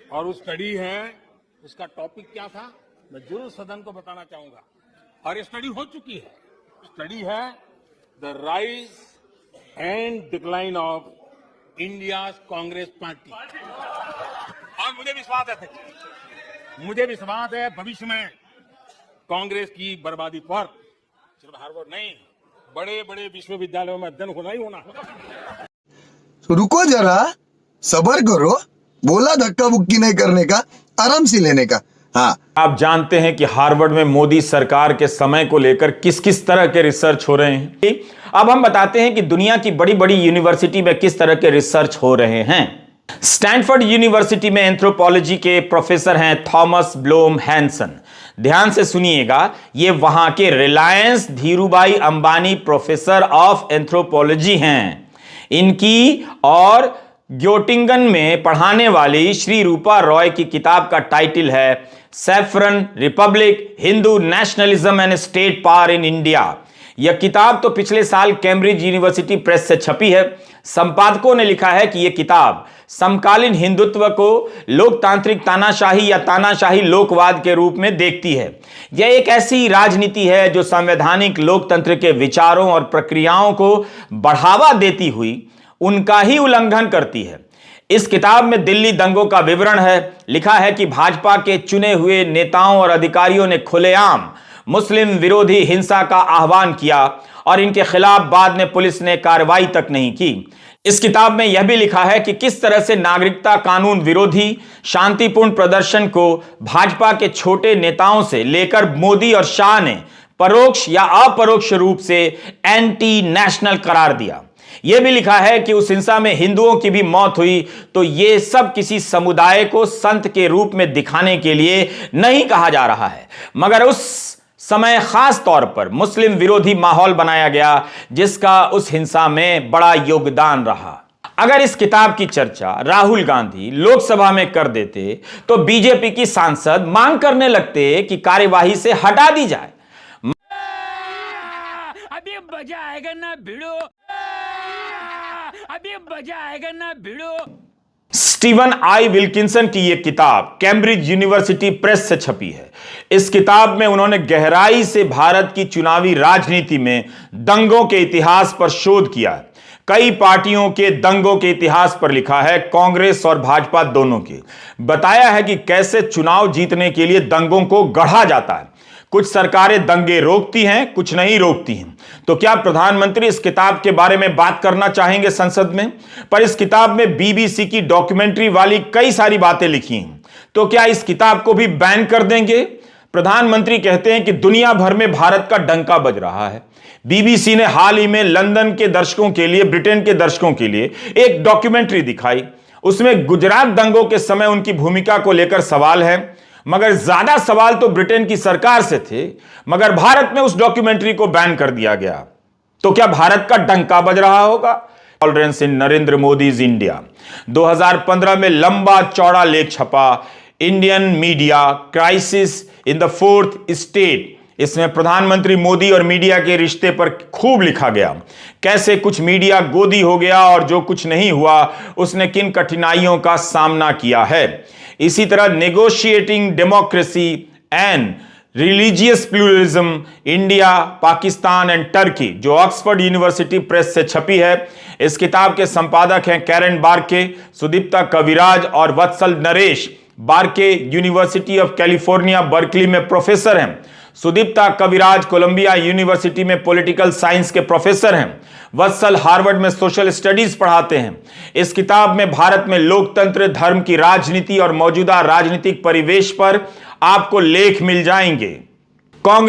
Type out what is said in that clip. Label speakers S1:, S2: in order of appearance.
S1: और वो स्टडी है, उसका टॉपिक क्या था मैं जरूर सदन को बताना चाहूंगा, और ये स्टडी हो चुकी है। स्टडी है the rise and decline of India Congress party. और मुझे विश्वास है भविष्य में कांग्रेस की बर्बादी पर सिर्फ हार्वर्ड नहीं, बड़े बड़े विश्वविद्यालयों में अध्ययन होना ही होना।
S2: तो रुको जरा, सब्र करो, बोला धक्का बुक्की नहीं करने का, आराम से लेने का। हाँ,
S3: आप जानते हैं कि हार्वर्ड में मोदी सरकार के समय को लेकर किस किस तरह के रिसर्च हो रहे हैं। अब हम बताते हैं कि दुनिया की बड़ी बड़ी यूनिवर्सिटी में किस तरह के रिसर्च हो रहे हैं। स्टैनफोर्ड यूनिवर्सिटी में एंथ्रोपोलॉजी के प्रोफेसर हैं थॉमस ब्लोम हैंसन। ध्यान से सुनिएगा, ये वहां के Reliance Dhirubhai Ambani professor of anthropology हैं। इनकी और ग्योटिंगन में पढ़ाने वाली श्री रूपा रॉय की किताब का टाइटल है saffron Republic, Hindu nationalism and state power in India. यह किताब तो पिछले साल कैम्ब्रिज यूनिवर्सिटी प्रेस से छपी है। संपादकों ने लिखा है कि यह किताब समकालीन हिंदुत्व को लोकतांत्रिक तानाशाही या तानाशाही लोकवाद के रूप में देखती है। यह एक ऐसी राजनीति है जो संवैधानिक लोकतंत्र के विचारों और प्रक्रियाओं को बढ़ावा देती हुई उनका ही उल्लंघन करती है। इस किताब में दिल्ली दंगों का विवरण है। लिखा है कि भाजपा के चुने हुए नेताओं और अधिकारियों ने खुलेआम मुस्लिम विरोधी हिंसा का आह्वान किया और इनके खिलाफ बाद में पुलिस ने कार्रवाई तक नहीं की। इस किताब में यह भी लिखा है कि किस तरह से नागरिकता कानून विरोधी शांतिपूर्ण प्रदर्शन को भाजपा के छोटे नेताओं से लेकर मोदी और शाह ने परोक्ष या अपरोक्ष रूप से एंटी नेशनल करार दिया। यह भी लिखा है कि उस हिंसा में हिंदुओं की भी मौत हुई तो यह सब किसी समुदाय को संत के रूप में दिखाने के लिए नहीं कहा जा रहा है, मगर उस समय खास तौर पर मुस्लिम विरोधी माहौल बनाया गया जिसका उस हिंसा में बड़ा योगदान रहा। अगर इस किताब की चर्चा राहुल गांधी लोकसभा में कर देते तो बीजेपी की सांसद मांग करने लगते कि कार्यवाही से हटा दी जाए।
S4: अभी मजा आएगा ना भिड़ो, अभी मजा आएगा ना भिड़ो।
S3: स्टीवन आई विल्किंसन की यह किताब कैम्ब्रिज यूनिवर्सिटी प्रेस से छपी है। इस किताब में उन्होंने गहराई से भारत की चुनावी राजनीति में दंगों के इतिहास पर शोध किया है। कई पार्टियों के दंगों के इतिहास पर लिखा है, कांग्रेस और भाजपा दोनों के। बताया है कि कैसे चुनाव जीतने के लिए दंगों को गढ़ा जाता है। कुछ सरकारें दंगे रोकती हैं, कुछ नहीं रोकती हैं। तो क्या प्रधानमंत्री इस किताब के बारे में बात करना चाहेंगे संसद में? पर इस किताब में बीबीसी की डॉक्यूमेंट्री वाली कई सारी बातें लिखी हैं। तो क्या इस किताब को भी बैन कर देंगे? प्रधानमंत्री कहते हैं कि दुनिया भर में भारत का डंका बज रहा है। बीबीसी ने हाल ही में लंदन के दर्शकों के लिए, ब्रिटेन के दर्शकों के लिए एक डॉक्यूमेंट्री दिखाई। उसमें गुजरात दंगों के समय उनकी भूमिका को लेकर सवाल है, मगर ज्यादा सवाल तो ब्रिटेन की सरकार से थे। मगर भारत में उस डॉक्यूमेंट्री को बैन कर दिया गया। तो क्या भारत का डंका बज रहा होगा? Tolerance in Narendra Modi's India 2015 में लंबा चौड़ा लेख छपा, Indian media crisis in the fourth state. इसमें प्रधानमंत्री मोदी और मीडिया के रिश्ते पर खूब लिखा गया, कैसे कुछ मीडिया गोदी हो गया और जो कुछ नहीं हुआ उसने किन कठिनाइयों का सामना किया है। इसी तरह negotiating democracy and religious pluralism India, Pakistan and Turkey, जो ऑक्सफोर्ड यूनिवर्सिटी प्रेस से छपी है। इस किताब के संपादक हैं कैरन बार्के, सुदीप्ता कविराज और वत्सल नरेश। बार्के यूनिवर्सिटी ऑफ कैलिफोर्निया बर्कली में प्रोफेसर हैं। सुदीप्ता कविराज कोलंबिया यूनिवर्सिटी में पॉलिटिकल साइंस के प्रोफेसर हैं। वत्सल हार्वर्ड में सोशल स्टडीज पढ़ाते हैं। इस किताब में भारत में लोकतंत्र, धर्म की राजनीति और मौजूदा राजनीतिक परिवेश पर आपको लेख मिल जाएंगे। कांग्रेस